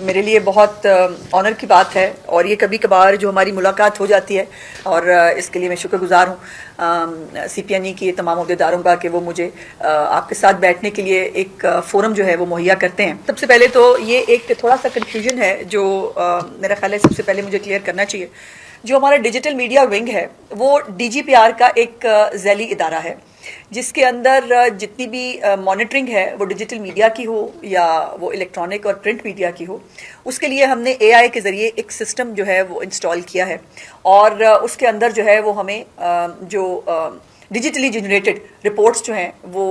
मेरे लिए बहुत ऑनर की बात है और ये कभी कभार जो हमारी मुलाकात हो जाती है और इसके लिए मैं शुक्रगुजार हूँ CPNE की तमाम अहदेदारों का कि वो मुझे आपके साथ बैठने के लिए एक फ़ोरम जो है वो मुहैया करते हैं। सबसे पहले तो ये एक थोड़ा सा कन्फ्यूजन है जो मेरा ख्याल है सबसे पहले मुझे क्लियर करना चाहिए। जो हमारा डिजिटल मीडिया विंग है वो DGPR का एक ज़ैली इदारा है जिसके अंदर जितनी भी मॉनिटरिंग है वो डिजिटल मीडिया की हो या वो इलेक्ट्रॉनिक और प्रिंट मीडिया की हो, उसके लिए हमने AI के ज़रिए एक सिस्टम जो है वो इंस्टॉल किया है और उसके अंदर जो है वो हमें जो डिजिटली जनरेटेड रिपोर्ट्स जो हैं वो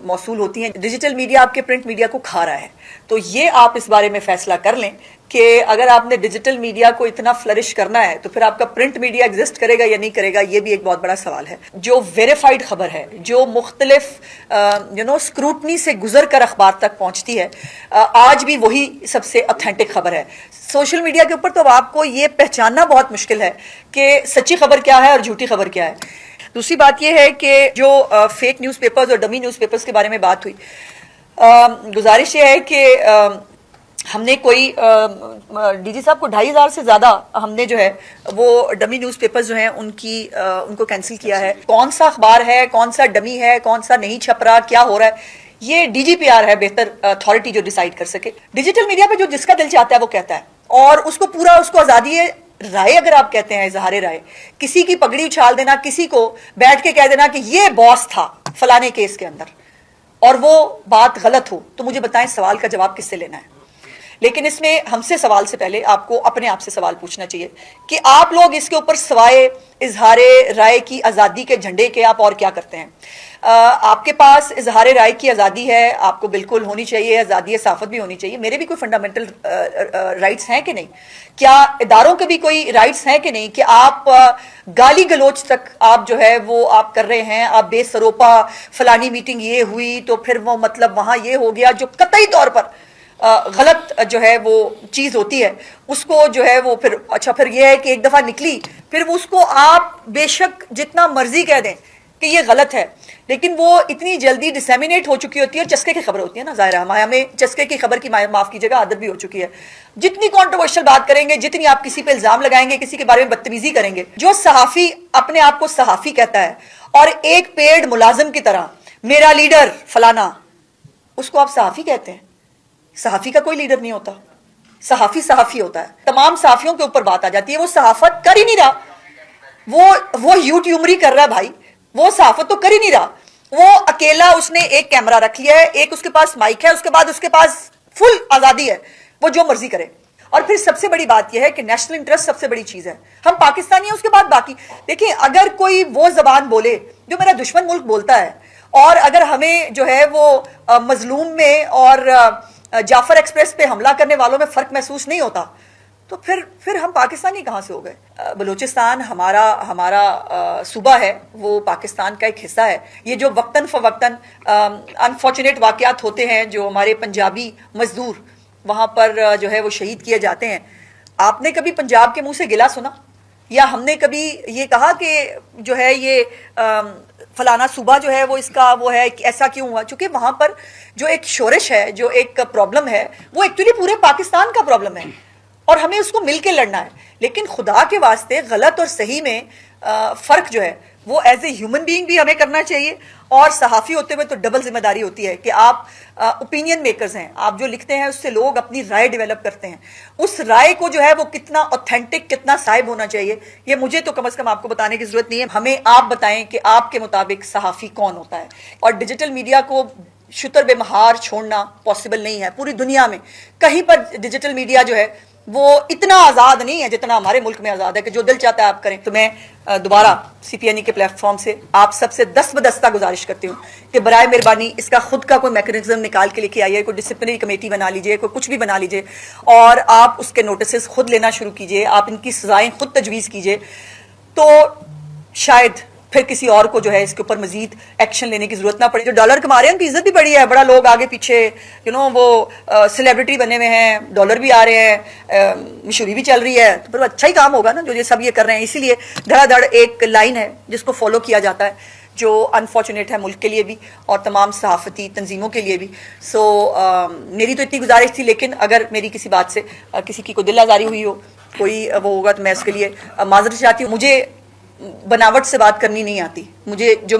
मौसूल होती हैं। डिजिटल मीडिया आपके प्रिंट मीडिया को खा रहा है, तो ये आप इस बारे में फैसला कर लें कि अगर आपने डिजिटल मीडिया को इतना फ्लरिश करना है तो फिर आपका प्रिंट मीडिया एग्जिस्ट करेगा या नहीं करेगा, ये भी एक बहुत बड़ा सवाल है। जो वेरीफाइड खबर है, जो मुख्तलिफ स्क्रूटनी से गुजर कर अखबार तक पहुंचती है, आज भी वही सबसे ऑथेंटिक खबर है। सोशल मीडिया के ऊपर तो आपको ये पहचानना बहुत मुश्किल है कि सच्ची खबर क्या है और झूठी खबर क्या है। दूसरी बात यह है कि जो फेक न्यूज़पेपर्स और डमी न्यूज़पेपर्स के बारे में बात हुई, गुजारिश ये है कि हमने कोई DG साहब को 2500 से ज़्यादा हमने जो है वो डमी न्यूज़पेपर्स जो हैं उनको कैंसिल किया है। कौन सा अखबार है, कौन सा डमी है, कौन सा नहीं छप रहा, क्या हो रहा है, ये DGPR है बेहतर अथॉरिटी जो डिसाइड कर सके। डिजिटल मीडिया पे जो जिसका दिल चाहता है वो कहता है और उसको आज़ादी है राय, अगर आप कहते हैं इजहार राय, किसी की पगड़ी उछाल देना, किसी को बैठ के कह देना कि ये बॉस था फलाने केस के अंदर और वो बात गलत हो, तो मुझे बताएं सवाल का जवाब किससे लेना है। लेकिन इसमें हमसे सवाल से पहले आपको अपने आप से सवाल पूछना चाहिए कि आप लोग इसके ऊपर सवाए इजहार राय की आज़ादी के झंडे के आप और क्या करते हैं। आपके पास इजहार राय की आज़ादी है, आपको बिल्कुल होनी चाहिए, आज़ादी सहाफ़त भी होनी चाहिए। मेरे भी कोई फंडामेंटल राइट्स हैं कि नहीं? क्या इदारों के भी कोई राइट्स हैं कि नहीं कि आप गाली गलोच तक आप जो है वो आप कर रहे हैं, आप बेसरोपा फलानी मीटिंग ये हुई तो फिर वो मतलब वहाँ ये हो गया, जो कतई तौर पर गलत जो है वो चीज़ होती है, उसको जो है वो फिर अच्छा फिर ये है कि एक दफ़ा निकली फिर उसको आप बेशक जितना मर्जी कह दें कि ये गलत है, लेकिन वो इतनी जल्दी डिसेमिनेट हो चुकी होती है और चस्के की खबर होती है ना। ज़ाहिर है हमें चस्के की खबर की माफ़ कीजिएगा आदत भी हो चुकी है। जितनी कॉन्ट्रोवर्शियल बात करेंगे, जितनी आप किसी पे इल्ज़ाम लगाएंगे, किसी के बारे में बदतमीजी करेंगे, जो सहाफ़ी अपने आप को सहाफ़ी कहता है और एक पेड मुलाजिम की तरह मेरा लीडर फलाना, उसको आप सहाफ़ी कहते हैं। सहाफ़ी का कोई लीडर नहीं होता, सहाफ़ी होता है। तमाम सहाफ़ियों के ऊपर बात आ जाती है, वो सहाफ़त कर ही नहीं रहा, वो यूट्यूबरी कर रहा है भाई, वो सहाफ़त तो कर ही नहीं रहा। वो अकेला उसने एक कैमरा रख लिया है, एक उसके पास माइक है, उसके बाद उसके पास फुल आज़ादी है, वो जो मर्जी करे। और फिर सबसे बड़ी बात यह है कि नेशनल इंटरेस्ट सबसे बड़ी चीज़ है। हम पाकिस्तानी हैं, उसके बाद बाकी देखिए, अगर कोई वो ज़बान बोले जो मेरा दुश्मन मुल्क बोलता है और अगर हमें जो है वो मजलूम में और जाफर एक्सप्रेस पे हमला करने वालों में फ़र्क महसूस नहीं होता, तो फिर हम पाकिस्तानी कहाँ से हो गए। बलूचिस्तान हमारा सूबा है, वो पाकिस्तान का एक हिस्सा है। ये जो वक्तन फ़वक्तन अनफॉर्चुनेट वाक़यात होते हैं, जो हमारे पंजाबी मजदूर वहाँ पर जो है वो शहीद किए जाते हैं, आपने कभी पंजाब के मुंह से गिला सुना या हमने कभी ये कहा कि जो है ये फलाना सूबा जो है वो इसका वो है, ऐसा क्यों हुआ? चूंकि वहाँ पर जो एक शोरिश है, जो एक प्रॉब्लम है, वो एक्चुअली पूरे पाकिस्तान का प्रॉब्लम है और हमें उसको मिलके लड़ना है। लेकिन खुदा के वास्ते गलत और सही में फ़र्क जो है वो एज ए ह्यूमन बीइंग भी हमें करना चाहिए और सहाफ़ी होते हुए तो डबल जिम्मेदारी होती है कि आप ओपिनियन मेकर्स हैं, आप जो लिखते हैं उससे लोग अपनी राय डेवलप करते हैं। उस राय को जो है वो कितना ऑथेंटिक, कितना साइब होना चाहिए, ये मुझे तो कम से कम आपको बताने की जरूरत नहीं है। हमें आप बताएं कि आपके मुताबिक सहाफ़ी कौन होता है। और डिजिटल मीडिया को शुतर बेमहार छोड़ना पॉसिबल नहीं है। पूरी दुनिया में कहीं पर डिजिटल मीडिया जो है वो इतना आज़ाद नहीं है जितना हमारे मुल्क में आज़ाद है कि जो दिल चाहता है आप करें। तो मैं दोबारा CPNE के प्लेटफॉर्म से आप सबसे दस्तबदस्ता गुजारिश करती हूँ कि बराए मेहरबानी इसका खुद का कोई मैकेनिज्म निकाल के लेके आइए, कोई डिसिप्लिनरी कमेटी बना लीजिए, कोई कुछ भी बना लीजिए और आप उसके नोटिस खुद लेना शुरू कीजिए, आप इनकी सजाएं खुद तजवीज़ कीजिए, तो शायद फिर किसी और को जो है इसके ऊपर मजीद एक्शन लेने की जरूरत ना पड़े। जो डॉलर कमा रहे हैं उनकी इज्जत भी बढ़ी है, बड़ा लोग आगे पीछे वो सेलिब्रिटी बने हुए हैं, डॉलर भी आ रहे हैं, मशहूरी भी चल रही है, तो फिर अच्छा ही काम होगा ना जो ये सब ये कर रहे हैं। इसीलिए धड़ाधड़ एक लाइन है जिसको फॉलो किया जाता है जो अनफॉर्चुनेट है मुल्क के लिए भी और तमाम सहाफ़ती तंजीमों के लिए भी। सो मेरी तो इतनी गुजारिश थी, लेकिन अगर मेरी किसी बात से किसी की कोई दिल आज़ारी हुई हो, कोई वो होगा, तो मैं इसके लिए माजरत चाहती हूँ। मुझे बनावट से बात करनी नहीं आती। मुझे जो